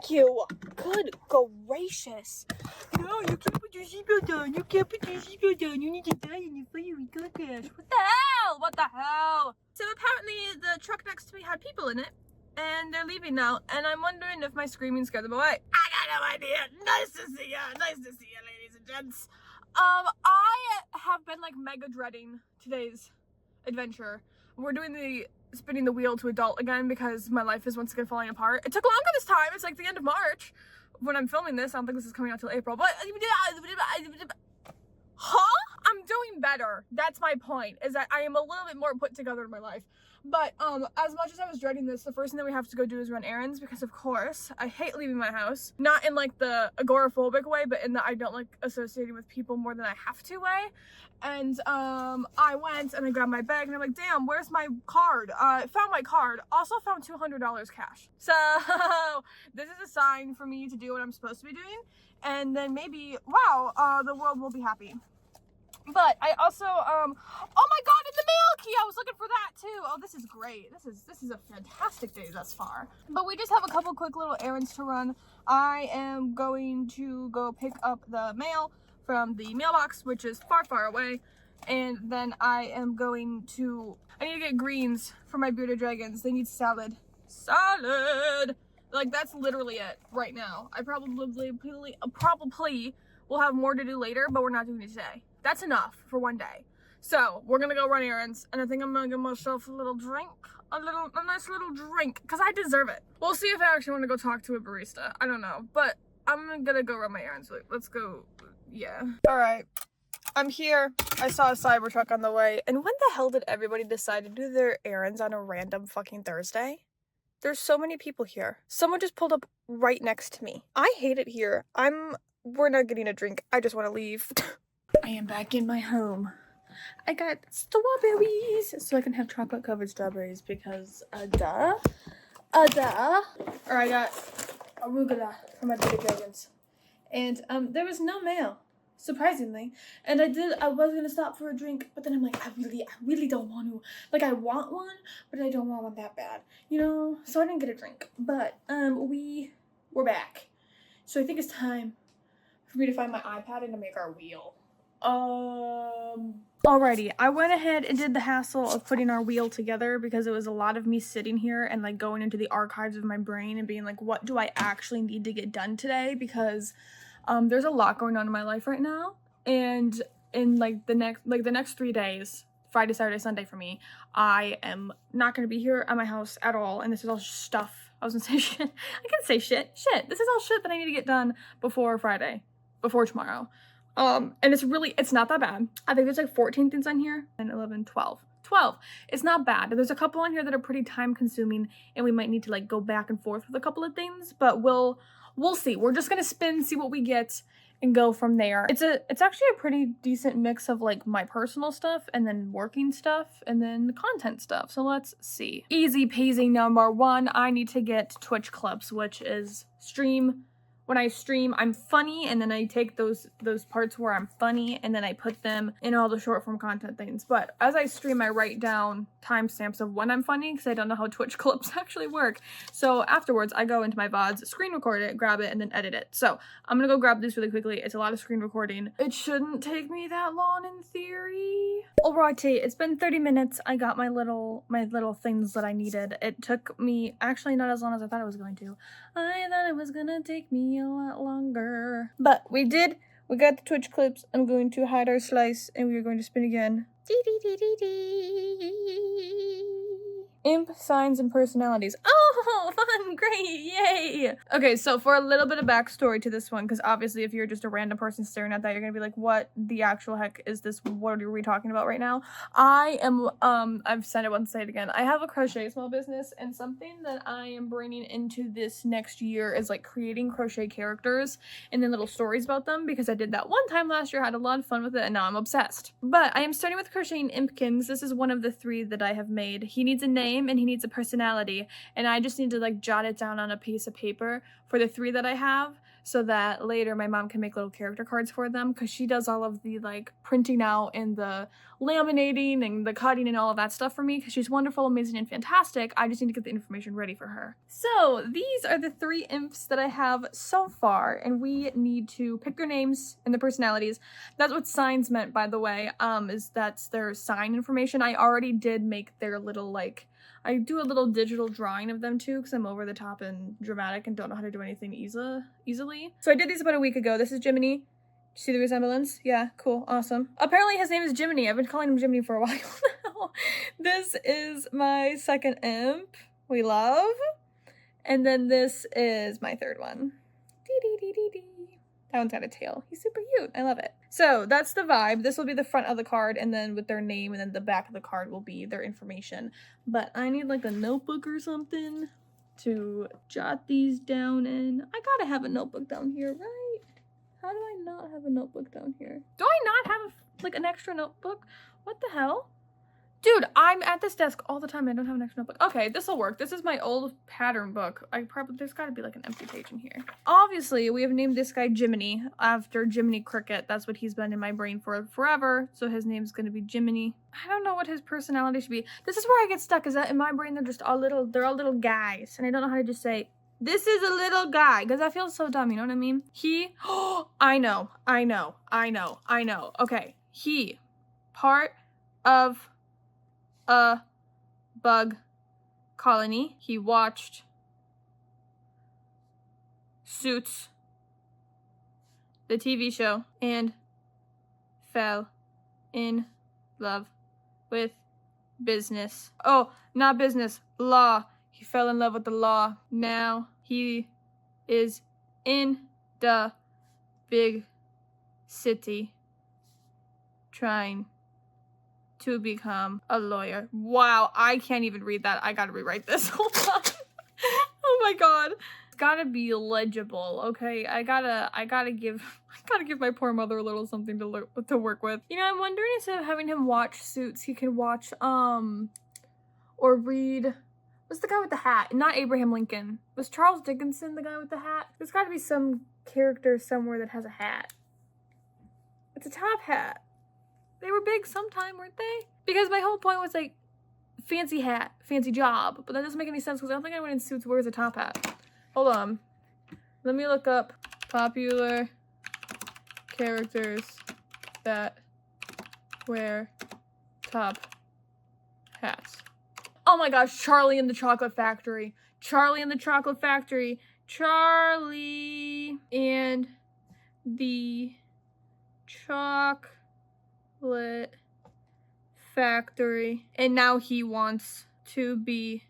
Thank you. Good gracious. No, you can't put your seatbelt on. You can't put your seatbelt on. You need to die in your fiery car crash. What the hell? What the hell? So apparently the truck next to me had people in it. And they're leaving now. And I'm wondering if my screaming scared them away. I got no idea. Nice to see ya. Nice to see ya, ladies and gents. I have been like mega dreading today's adventure. We're doing the spinning the wheel to adult again because my life is once again falling apart. It took longer this time. It's like the end of March when I'm filming this. I don't think this is coming out till April, but I'm doing better. That's my point, is that I am a little bit more put together in my life. But as much as I was dreading this, the first thing that we have to go do is run errands because of course I hate leaving my house. Not in like the agoraphobic way, but in the I don't like associating with people more than I have to way. And I went and I grabbed my bag and I'm like, damn, where's my card? Found my card. Also found $200 cash. So this is a sign for me to do what I'm supposed to be doing. And then maybe, wow, the world will be happy. But I also, oh my god, in the mail key, I was looking for that too. Oh, this is great. This is a fantastic day thus far. But we just have a couple quick little errands to run. I am going to go pick up the mail from the mailbox, which is far, far away. And then I am going to, I need to get greens for my bearded dragons. They need salad. Salad! Like, that's literally it right now. I probably will have more to do later, but we're not doing it today. That's enough for one day. So we're gonna go run errands, and I think I'm gonna give myself a little drink, a nice little drink, because I deserve it. We'll see if I actually want to go talk to a barista. I don't know, but I'm gonna go run my errands. Let's go. Yeah. All right. I'm here. I saw a Cybertruck on the way, and when the hell did everybody decide to do their errands on a random fucking Thursday? There's so many people here. Someone just pulled up right next to me. I hate it here. We're not getting a drink. I just want to leave. I am back in my home. I got strawberries so I can have chocolate covered strawberries because duh. Or I got arugula for my baby dragons. And there was no mail, surprisingly. And I was gonna stop for a drink, but then I'm like, I really don't want to. Like, I want one, but I don't want one that bad, you know? So I didn't get a drink. But we're back. So I think it's time for me to find my iPad and to make our wheel. Alrighty, I went ahead and did the hassle of putting our wheel together because it was a lot of me sitting here and like going into the archives of my brain and being like, what do I actually need to get done today? Because there's a lot going on in my life right now, and in like the next 3 days, Friday, Saturday, Sunday for me, I am not going to be here at my house at all, and this is all stuff. I was gonna say shit. I can say shit. This is all shit that I need to get done before Friday, before tomorrow. And it's not that bad. I think there's like 14 things on here, and 11, 12. 12. It's not bad. There's a couple on here that are pretty time consuming, and we might need to like go back and forth with a couple of things, but we'll see. We're just gonna spin, see what we get, and go from there. It's actually a pretty decent mix of like my personal stuff and then working stuff and then content stuff. So let's see. Easy peasy number one, I need to get Twitch clips, which is stream. When I stream, I'm funny, and then I take those parts where I'm funny, and then I put them in all the short form content things. But as I stream, I write down timestamps of when I'm funny, because I don't know how Twitch clips actually work. So afterwards, I go into my VODs, screen record it, grab it, and then edit it. So I'm gonna go grab this really quickly. It's a lot of screen recording. It shouldn't take me that long in theory. Alrighty, it's been 30 minutes. I got my little things that I needed. It took me actually not as long as I thought it was going to. I thought it was gonna take me a lot longer, but we got the Twitch clips. I'm going to hide our slice, and we are going to spin again. Imp, signs, and personalities. Oh, fun, great, yay! Okay, so for a little bit of backstory to this one, because obviously if you're just a random person staring at that, you're gonna be like, what the actual heck is this? What are we talking about right now? I am, I've said it once, say it again. I have a crochet small business, and something that I am bringing into this next year is like creating crochet characters and then little stories about them, because I did that one time last year, had a lot of fun with it, and now I'm obsessed. But I am starting with crocheting Impkins. This is one of the 3 that I have made. He needs a name and he needs a personality, and I just need to like jot it down on a piece of paper for the 3 that I have. so that later my mom can make little character cards for them, because she does all of the like printing out and the laminating and the cutting and all of that stuff for me, because she's wonderful, amazing, and fantastic. I just need to get the information ready for her. So these are the 3 imps that I have so far, and we need to pick their names and their personalities. That's what signs meant, by the way, is that's their sign information. I already did make their little like, I do a little digital drawing of them too, because I'm over the top and dramatic and don't know how to do anything easily. So I did these about a week ago. This is Jiminy. See the resemblance? Yeah, cool, awesome. Apparently his name is Jiminy. I've been calling him Jiminy for a while now. This is my second imp, we love. And then this is my third one. Dee. That one's got a tail. He's super cute. I love it. So that's the vibe. This will be the front of the card, and then with their name, and then the back of the card will be their information. But I need like a notebook or something to jot these down in. I gotta have a notebook down here, right? How do I not have a notebook down here? Do I not have like an extra notebook? What the hell? Dude, I'm at this desk all the time. I don't have an extra notebook. Okay, this will work. This is my old pattern book. There's gotta be like an empty page in here. Obviously, we have named this guy Jiminy after Jiminy Cricket. That's what he's been in my brain for forever. So his name's gonna be Jiminy. I don't know what his personality should be. This is where I get stuck, is that in my brain they're all little guys. And I don't know how to just say, this is a little guy, because that feels so dumb, you know what I mean? I know. Okay, he, part of a bug colony. He watched Suits, the TV show, and fell in love with business. Oh, not business, law. He fell in love with the law. Now he is in the big city trying to become a lawyer. Wow, I can't even read that. I gotta rewrite this. Hold on. Oh my god. It's gotta be legible, okay? I gotta give my poor mother a little something to work with. You know, I'm wondering, instead of having him watch Suits, he can watch, or read, what's the guy with the hat? Not Abraham Lincoln. Was Charles Dickinson the guy with the hat? There's gotta be some character somewhere that has a hat. It's a top hat. They were big sometime, weren't they? Because my whole point was like, fancy hat, fancy job. But that doesn't make any sense, because I don't think anyone in Suits wears a top hat. Hold on. Let me look up popular characters that wear top hats. Oh my gosh, Charlie and the Chocolate Factory. Charlie and the Chocolate Factory. Charlie and the Chocolate Factory. And now he wants to be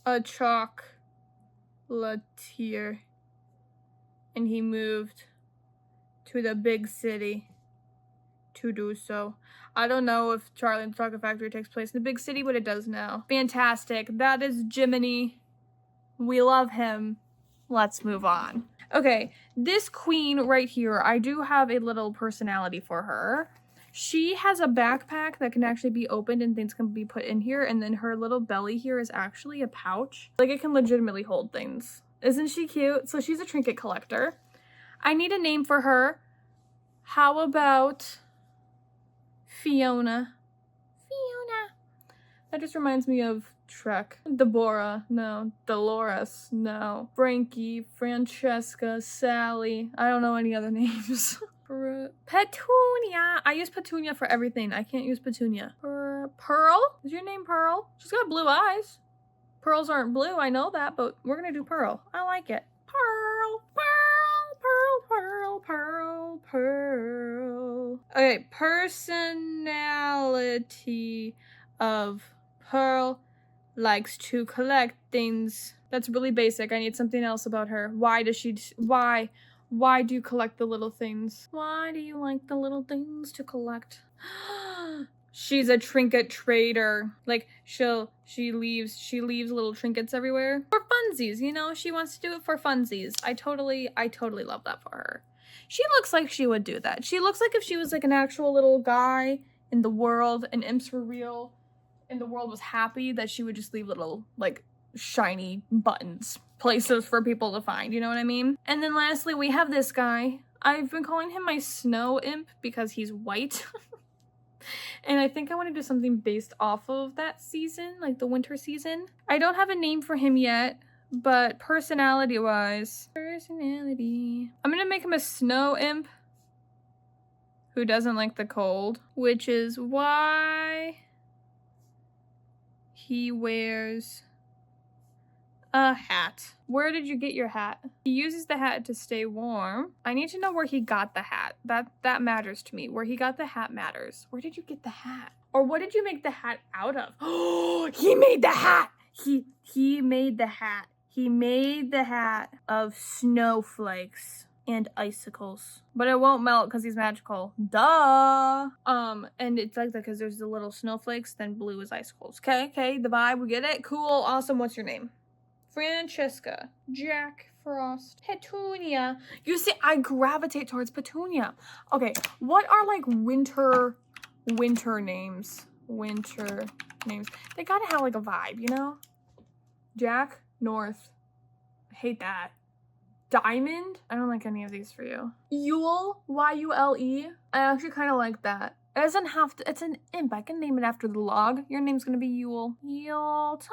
a chocolatier. And he moved to the big city to do so. I don't know if Charlie and the Chocolate Factory takes place in the big city, but it does now. Fantastic. That is Jiminy. We love him. Let's move on. Okay, this queen right here, I do have a little personality for her. She has a backpack that can actually be opened and things can be put in here, and then her little belly here is actually a pouch. Like, it can legitimately hold things. Isn't she cute? So she's a trinket collector. I need a name for her. How about Fiona? Fiona. That just reminds me of Shrek. Deborah, no. Dolores, no. Frankie, Francesca, Sally. I don't know any other names. Petunia. I use Petunia for everything. I can't use Petunia. Pearl? Is your name Pearl? She's got blue eyes. Pearls aren't blue, I know that, but we're gonna do Pearl. I like it. Pearl, Pearl, Pearl, Pearl, Pearl, Pearl. Okay, personality of Pearl. Likes to collect things. That's really basic. I need something else about her. Why do you collect the little things? Why do you like the little things to collect? She's a trinket trader. Like, she leaves little trinkets everywhere. For funsies, you know? She wants to do it for funsies. I totally love that for her. She looks like she would do that. She looks like if she was like an actual little guy in the world and imps were real and the world was happy, that she would just leave little, like, shiny buttons places for people to find, you know what I mean? And then lastly, we have this guy. I've been calling him my snow imp because he's white. And I think I want to do something based off of that season, like the winter season. I don't have a name for him yet, but personality-wise, I'm gonna make him a snow imp who doesn't like the cold, which is why he wears a hat. Where did you get your hat? He uses the hat to stay warm. I need to know where he got the hat. That matters to me. Where he got the hat matters. Where did you get the hat? Or what did you make the hat out of? Oh, he made the hat! He made the hat. He made the hat of snowflakes and icicles. But it won't melt because he's magical. Duh! And it's like that because there's the little snowflakes, then blue is icicles. Okay, the vibe, we get it? Cool, awesome. What's your name? Francesca, Jack Frost, Petunia. You see, I gravitate towards Petunia. Okay, what are like winter names? Winter names. They gotta have like a vibe, you know? Jack, North. I hate that. Diamond? I don't like any of these for you. Yule, Y-U-L-E. I actually kind of like that. It doesn't have to, it's an imp. I can name it after the log. Your name's gonna be Yule. Yuletime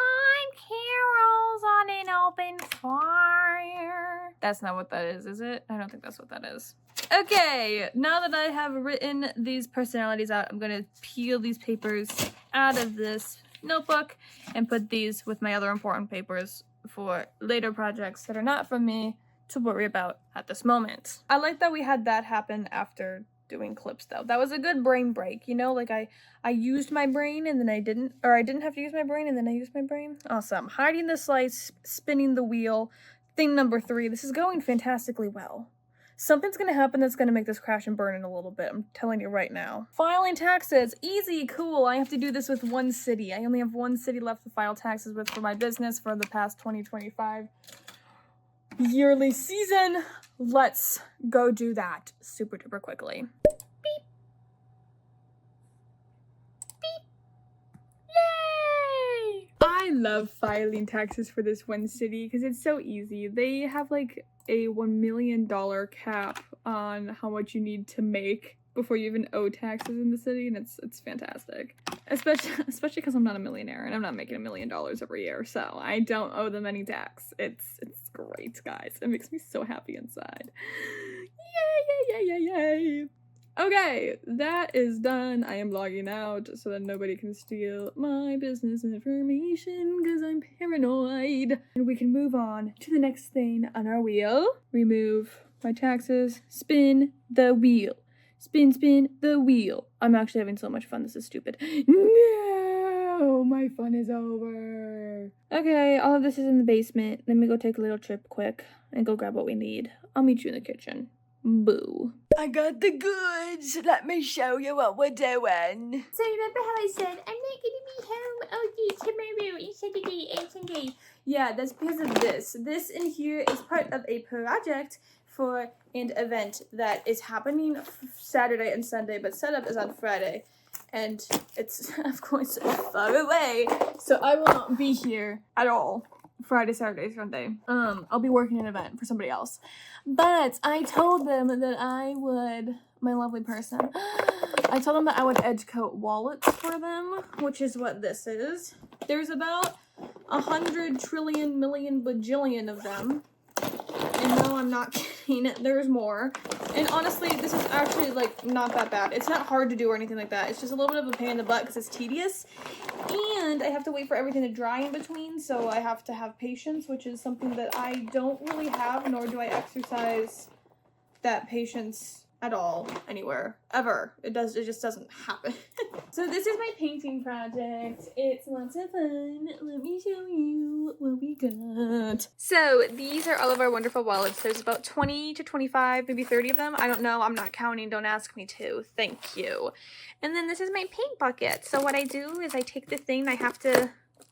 carols on an open fire. That's not what that is it? I don't think that's what that is. Okay, now that I have written these personalities out, I'm gonna peel these papers out of this notebook and put these with my other important papers for later projects that are not from me to worry about at this moment. I like that we had that happen after doing clips though. That was a good brain break, you know, like I used my brain and then I didn't have to use my brain and then I used my brain. Awesome. Hiding the slice, spinning the wheel, thing number 3. This is going fantastically well. Something's gonna happen that's gonna make this crash and burn in a little bit. I'm telling you right now. Filing taxes, easy, cool. I have to do this with one city. I only have one city left to file taxes with for my business for the past 2025 yearly season. Let's go do that super duper quickly. Beep. Beep. Yay! I love filing taxes for this one city because it's so easy. They have like a $1 million cap on how much you need to make before you even owe taxes in the city, and it's fantastic. Especially because I'm not a millionaire and I'm not making $1 million every year, so I don't owe them any tax. It's great, guys. It makes me so happy inside. Yay! Okay, that is done. I am logging out so that nobody can steal my business information because I'm paranoid. And we can move on to the next thing on our wheel. Remove my taxes. Spin the wheel. Spin the wheel. I'm actually having so much fun. This is stupid. No, my fun is over. Okay, all of this is in the basement. Let me go take a little trip quick and go grab what we need. I'll meet you in the kitchen. Boo. I got the goods. Let me show you what we're doing. So remember how I said, I'm not gonna be home all day tomorrow and Saturday and Sunday? Yeah, that's because of this. This in here is part of a project for an event that is happening Saturday and Sunday, but setup is on Friday. And it's, of course, far away, so I will not be here at all Friday, Saturday, Sunday. I'll be working an event for somebody else. But I told them that I would, my lovely person, I told them that I would edge coat wallets for them, which is what this is. There's about 100 trillion million bajillion of them. And no, I'm not kidding, there's more. And honestly, this is actually, like, not that bad. It's not hard to do or anything like that. It's just a little bit of a pain in the butt because it's tedious. And I have to wait for everything to dry in between, so I have to have patience, which is something that I don't really have, nor do I exercise that patience at all, anywhere, ever. It just doesn't happen. So this is my painting project. It's lots of fun. Let me show you what we got. So these are all of our wonderful wallets. There's about 20 to 25, maybe 30 of them. I don't know. I'm not counting. Don't ask me to. Thank you. And then this is my paint bucket. So what I do is I take the thing.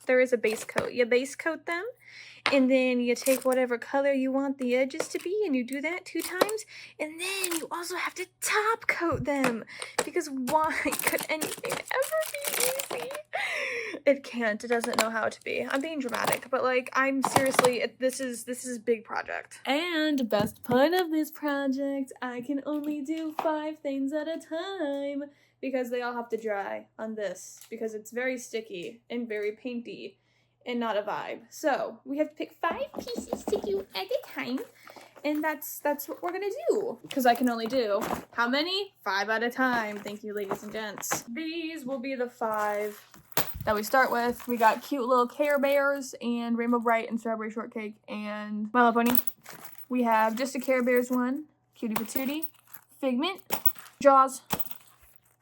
There is a base coat. You base coat them. and then you take whatever color you want the edges to be, and you do that 2 times, and then you also have to top coat them, because why could anything ever be easy? It can't. It doesn't know how to be. I'm being dramatic, but like, I'm seriously, this is a big project. And best part of this project, I can only do 5 things at a time, because they all have to dry on this, because it's very sticky and very painty and not a vibe. So we have to pick 5 pieces to do at a time, and that's what we're gonna do, because I can only do how many? 5 at a time. Thank you, ladies and gents. These will be the 5 that we start with. We got cute little Care Bears and Rainbow Bright and Strawberry Shortcake and My Little Pony. We have just a Care Bears one, Cutie Patootie, Figment, Jaws,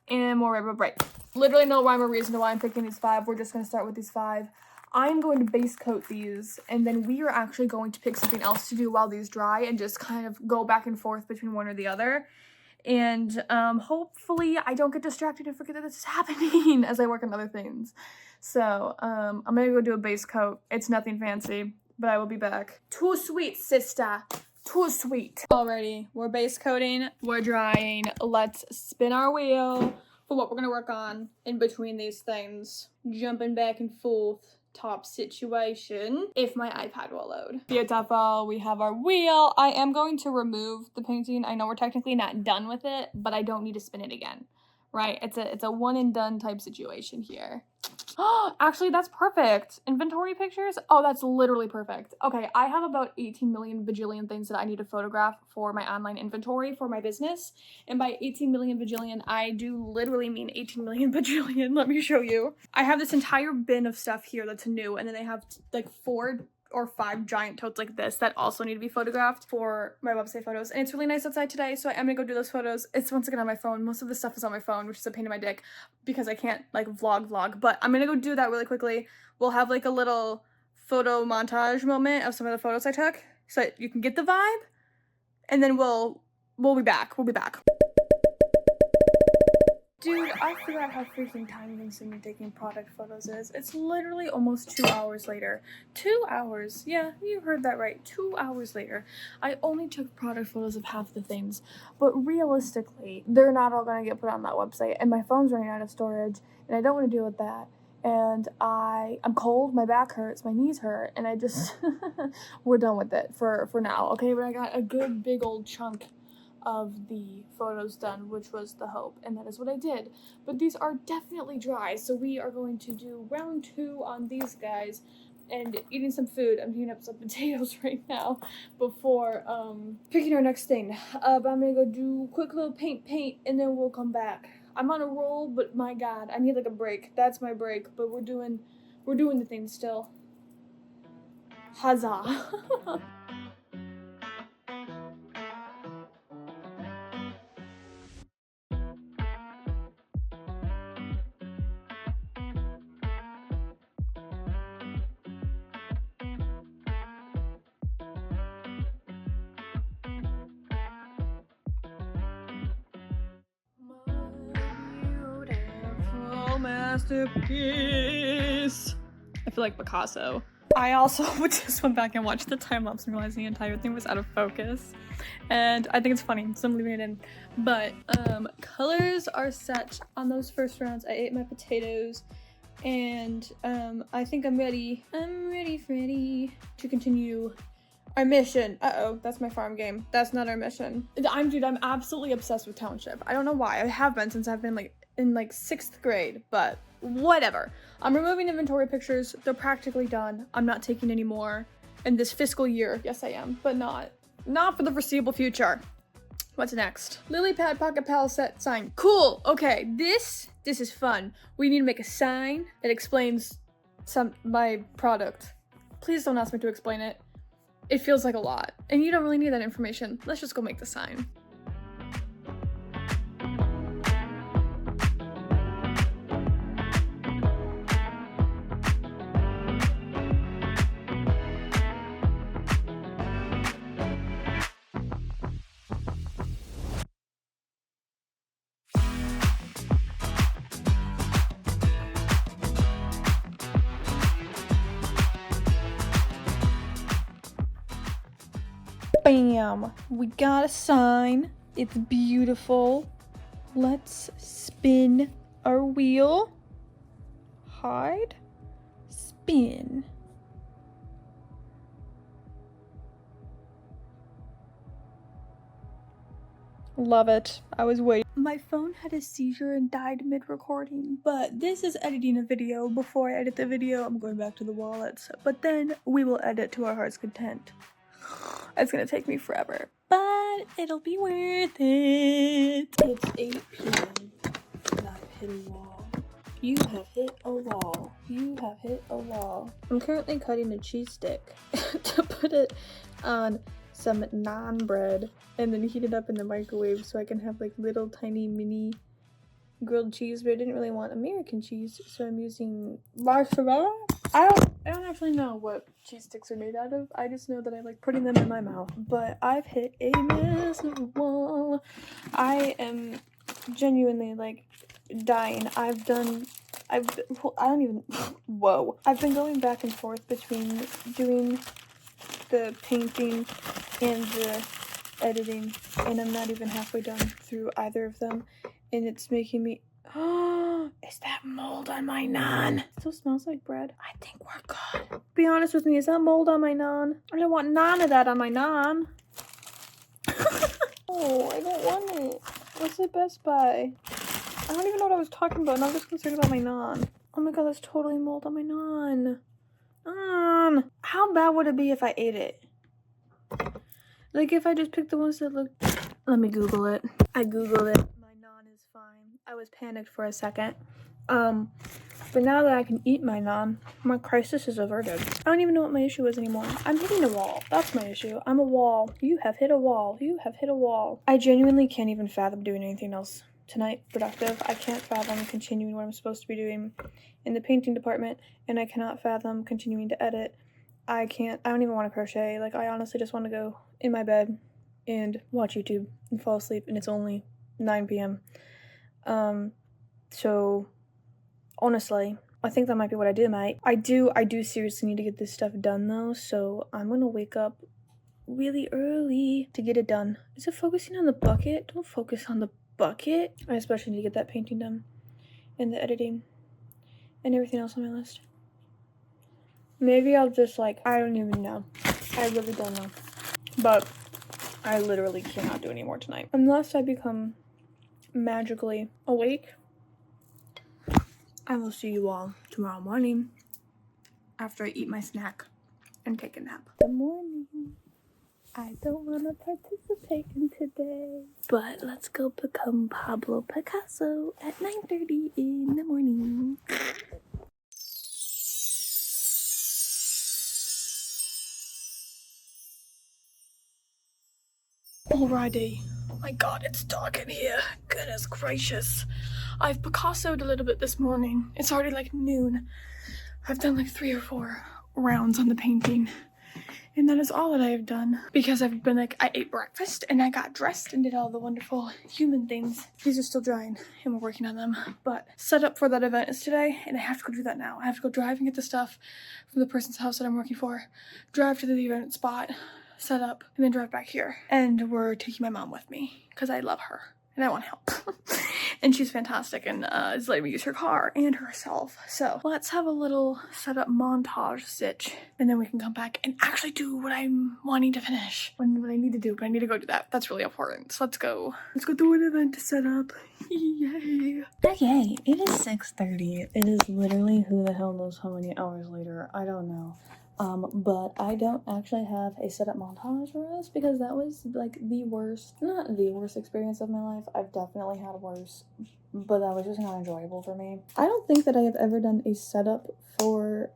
and more Rainbow Bright. Literally no rhyme or reason to why I'm picking these 5. We're just going to start with these 5. I'm going to base coat these, and then we are actually going to pick something else to do while these dry and just kind of go back and forth between one or the other. And hopefully I don't get distracted and forget that this is happening as I work on other things. So I'm going to go do a base coat. It's nothing fancy, but I will be back. Too sweet, sister. Too sweet. Alrighty, we're base coating, we're drying. Let's spin our wheel for what we're gonna work on in between these things. Jumping back and forth, top situation, if my iPad will load. Beautiful, we have our wheel. I am going to remove the painting. I know we're technically not done with it, but I don't need to spin it again, right? It's a one and done type situation here. Oh, actually, that's perfect. Inventory pictures? Oh, that's literally perfect. Okay, I have about 18 million bajillion things that I need to photograph for my online inventory for my business. And by 18 million bajillion, I do literally mean 18 million bajillion. Let me show you. I have this entire bin of stuff here that's new, and then I have like 4 or 5 giant totes like this that also need to be photographed for my website photos. And it's really nice outside today, so I am gonna go do those photos. It's once again on my phone. Most of the stuff is on my phone, which is a pain in my dick because I can't like vlog, but I'm gonna go do that really quickly. We'll have like a little photo montage moment of some of the photos I took so that you can get the vibe, and then we'll be back. We'll be back. Dude, I forgot how freaking time consuming taking product photos is. It's literally almost 2 hours later. 2 hours. Yeah, you heard that right. 2 hours later. I only took product photos of half the things, but realistically, they're not all gonna get put on that website, and my phone's running out of storage, and I don't want to deal with that. And I'm cold, my back hurts, my knees hurt, and I just, we're done with it for now, okay? But I got a good big old chunk of the photos done, which was the hope, and that is what I did. But these are definitely dry, so we are going to do round 2 on these guys and eating some food. I'm heating up some potatoes right now before picking our next thing. But I'm gonna go do quick little paint, and then we'll come back. I'm on a roll, but my god, I need like a break. That's my break, but we're doing the thing still. Huzzah. Masterpiece. I feel like Picasso. I also just went back and watched the time lapse and realized the entire thing was out of focus, and I think it's funny, so I'm leaving it in. But colors are set on those first rounds. I ate my potatoes, and I think I'm ready. I'm ready, Freddy, to continue our mission. Uh-oh, that's my farm game. That's not our mission. I'm absolutely obsessed with Township. I don't know why. I have been since I've been like in like 6th grade, but whatever. I'm removing inventory pictures. They're practically done. I'm not taking any more in this fiscal year. Yes, I am, but not for the foreseeable future. What's next? Lily pad pocket pal set sign. Cool. Okay, this is fun. We need to make a sign that explains my product. Please don't ask me to explain it. It feels like a lot, and you don't really need that information. Let's just go make the sign. Bam! We got a sign. It's beautiful. Let's spin our wheel. Hide. Spin. Love it. I was waiting. My phone had a seizure and died mid-recording, but this is editing a video. Before I edit the video, I'm going back to the wallets, but then we will edit to our heart's content. It's gonna take me forever, but it'll be worth it. It's 8 p.m. and I've hit a wall. You have hit a wall. You have hit a wall. I'm currently cutting a cheese stick to put it on some naan bread and then heat it up in the microwave so I can have like little tiny mini grilled cheese, but I didn't really want American cheese, so I'm using mozzarella. I don't actually know what cheese sticks are made out of. I just know that I like putting them in my mouth. But I've hit a massive wall. I am genuinely like dying. I've been going back and forth between doing the painting and the editing, and I'm not even halfway done through either of them, and it's making me, is that mold on my naan? It still smells like bread. I think we're good. Be honest with me, is that mold on my naan? I don't want none of that on my naan. Oh, I don't want it. What's at Best Buy? I don't even know what I was talking about, and I'm just concerned about my naan. Oh my god, that's totally mold on my naan. How bad would it be if I ate it? Like if I just picked the ones that look. Let me Google it. I Googled it. My naan is fine. I was panicked for a second. But now that I can eat my naan, my crisis is averted. I don't even know what my issue is anymore. I'm hitting a wall. That's my issue. I'm a wall. You have hit a wall. You have hit a wall. I genuinely can't even fathom doing anything else tonight productive. I can't fathom continuing what I'm supposed to be doing in the painting department, and I cannot fathom continuing to edit. I don't even want to crochet. Like, I honestly just want to go in my bed and watch YouTube and fall asleep, and it's only 9 p.m. So honestly, I think that might be what I do, mate. I do seriously need to get this stuff done though, so I'm gonna wake up really early to get it done. Is it focusing on the bucket? Don't focus on the bucket. I especially need to get that painting done and the editing and everything else on my list. Maybe I'll just I don't even know. I really don't know. But I literally cannot do any more tonight. Unless I become magically awake. I will see you all tomorrow morning after I eat my snack and take a nap. Good morning. I don't want to participate in today, but let's go become Pablo Picasso at 9:30 in the morning. Alrighty. My god, it's dark in here. Goodness gracious. I've Picassoed a little bit this morning. It's already like noon. I've done 3 or 4 rounds on the painting. And that is all that I have done. Because I've been I ate breakfast and I got dressed and did all the wonderful human things. These are still drying and we're working on them. But set up for that event is today and I have to go do that now. I have to go drive and get the stuff from the person's house that I'm working for. Drive to the event spot, set up, and then drive back here. And we're taking my mom with me because I love her and I want help. And she's fantastic and is letting me use her car and herself. So let's have a little setup montage stitch and then we can come back and actually do what I'm wanting to finish. What I need to do, but I need to go do that. That's really important. So let's go. Let's go do an event to set up. Yay. Okay, it is 6:30. It is literally who the hell knows how many hours later. I don't know. But I don't actually have a setup montage for us because that was the worst, not the worst experience of my life. I've definitely had worse, but that was just not enjoyable for me. I don't think that I have ever done a setup for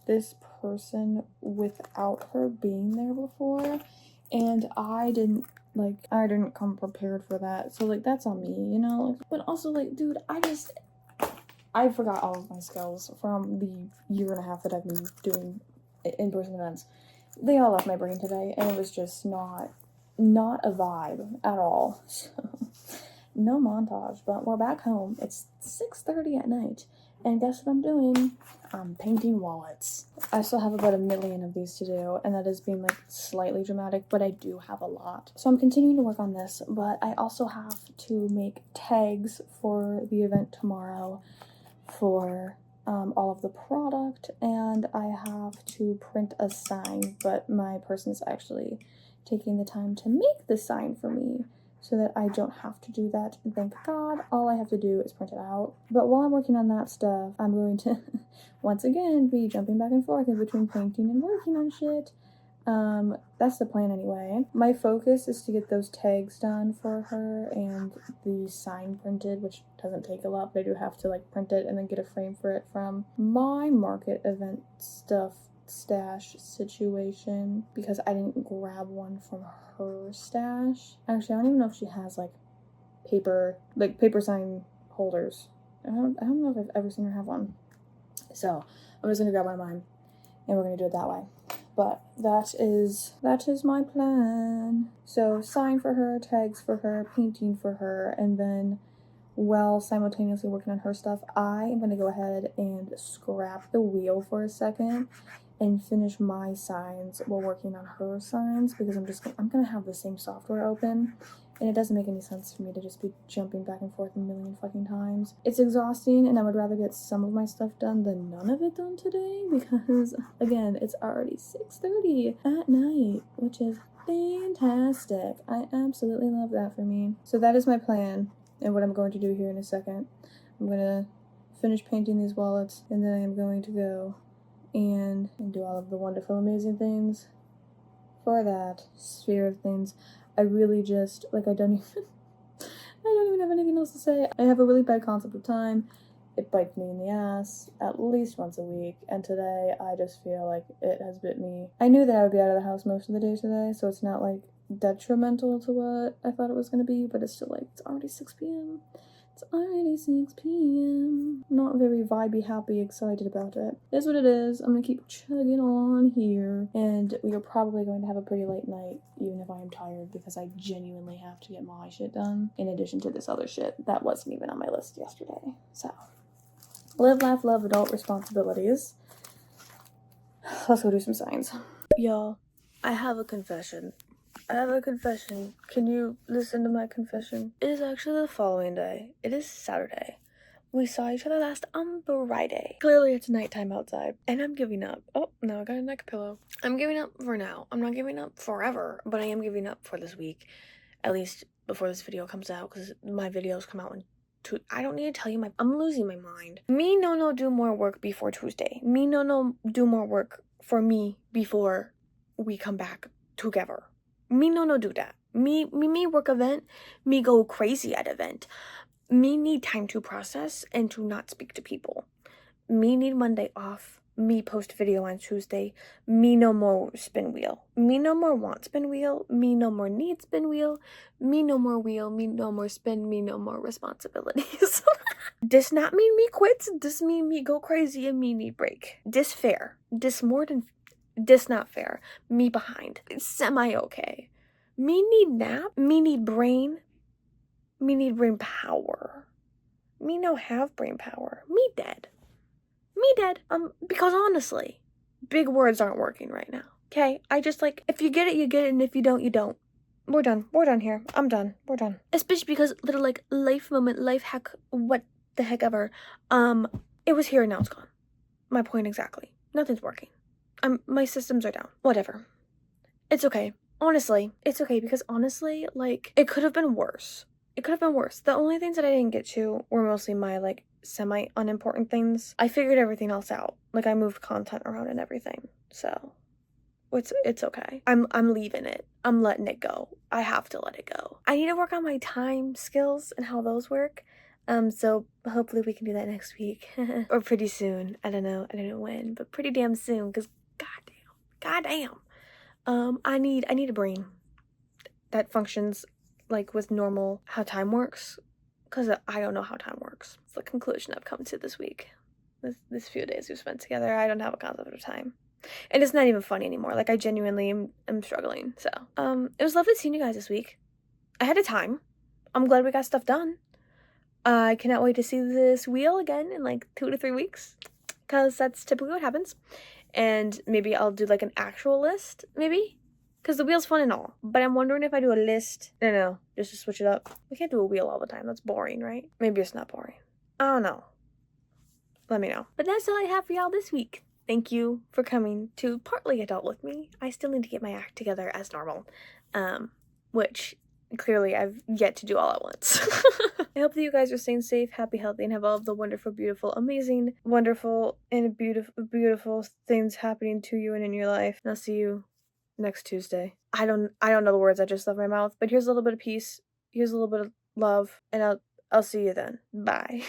this person without her being there before, and I didn't come prepared for that. So that's on me, you know? But also dude, I forgot all of my skills from the year and a half that I've been doing in-person events. They all left my brain today and it was just not a vibe at all. So no montage, but we're back home. It's 6:30 at night And guess what I'm doing? I'm painting wallets. I still have about 1 million of these to do, and that is being like slightly dramatic, but I do have a lot. So I'm continuing to work on this, but I also have to make tags for the event tomorrow for all of the product, and I have to print a sign, but my person is actually taking the time to make the sign for me so that I don't have to do that, and thank God all I have to do is print it out. But while I'm working on that stuff, I'm going to once again be jumping back and forth in between painting and working on shit. That's the plan anyway. My focus is to get those tags done for her and the sign printed, which doesn't take a lot, but I do have to like print it and then get a frame for it from my market event stuff stash situation because I didn't grab one from her stash. Actually, I don't even know if she has like paper sign holders. I don't know if I've ever seen her have one. So I'm just gonna grab one of mine and we're gonna do it that way. But that is my plan. So sign for her, tags for her, painting for her, and then while simultaneously working on her stuff, I am gonna go ahead and scrap the wheel for a second and finish my signs while working on her signs because I'm gonna have the same software open. And it doesn't make any sense for me to just be jumping back and forth a million fucking times. It's exhausting, and I would rather get some of my stuff done than none of it done today because, again, it's already 6:30 at night, which is fantastic. I absolutely love that for me. So that is my plan, and what I'm going to do here in a second. I'm going to finish painting these wallets, and then I am going to go and do all of the wonderful, amazing things for that sphere of things. I really just, I don't even have anything else to say. I have a really bad concept of time. It bites me in the ass at least once a week, and today I just feel like it has bit me. I knew that I would be out of the house most of the day today, so it's not like detrimental to what I thought it was going to be, but it's still like, it's already 6 p.m. It's already 6 p.m. Not very vibey, happy, excited about it. It is what it is. I'm gonna keep chugging on here, and we are probably going to have a pretty late night, even if I am tired, because I genuinely have to get my shit done, in addition to this other shit that wasn't even on my list yesterday. So, live, laugh, love, adult responsibilities. Let's go do some signs. Y'all, I have a confession. Can you listen to my confession? It is actually the following day. It is Saturday. We saw each other last on Friday. Clearly it's nighttime outside, and I'm giving up. Oh, now I got a neck pillow. I'm giving up for now. I'm not giving up forever, but I am giving up for this week. At least before this video comes out, because my videos come out I don't need to tell you I'm losing my mind. Me no do more work before Tuesday. Me no do more work for me before we come back together. Me no do that. Me work event. Me go crazy at event. Me need time to process and to not speak to people. Me need Monday off. Me post video on Tuesday. Me no more spin wheel. Me no more want spin wheel. Me no more need spin wheel. Me no more wheel. Me no more spin. Me no more responsibilities. This not mean me quits. This mean me go crazy and me need break. This fair. This more than. This not fair. Me behind. It's semi-okay. Me need nap. Me need brain. Me need brain power. Me no have brain power. Me dead. Me dead. Because honestly, big words aren't working right now. Okay? I just if you get it, you get it, and if you don't, you don't. We're done. We're done here. I'm done. We're done. Especially because little life moment, life hack, what the heck ever. It was here and now it's gone. My point exactly. Nothing's working. My systems are down. Whatever. It's okay. Honestly, it's okay because honestly, it could have been worse. It could have been worse. The only things that I didn't get to were mostly my semi-unimportant things. I figured everything else out. I moved content around and everything. So it's okay. I'm leaving it. I'm letting it go. I have to let it go. I need to work on my time skills and how those work. So hopefully we can do that next week or pretty soon. I don't know when, but pretty damn soon because goddamn. I need a brain that functions with normal how time works, because I don't know how time works. It's the conclusion I've come to this week. This few days we've spent together, I don't have a concept of time. And it's not even funny anymore. I genuinely am struggling. So, it was lovely seeing you guys this week. I had a time. I'm glad we got stuff done. I cannot wait to see this wheel again in like 2 to 3 weeks, because that's typically what happens. And maybe I'll do like an actual list, maybe? Because the wheel's fun and all, but I'm wondering if I do a list. No, just to switch it up. We can't do a wheel all the time. That's boring, right? Maybe it's not boring. I don't know. Let me know. But that's all I have for y'all this week. Thank you for coming to Partly Adult with me. I still need to get my act together as normal, which clearly I've yet to do all at once. I hope that you guys are staying safe, happy, healthy, and have all of the wonderful, beautiful, amazing, wonderful, and beautiful things happening to you and in your life. And I'll see you next Tuesday. I don't know the words I just left my mouth, but here's a little bit of peace. Here's a little bit of love, and I'll see you then. Bye.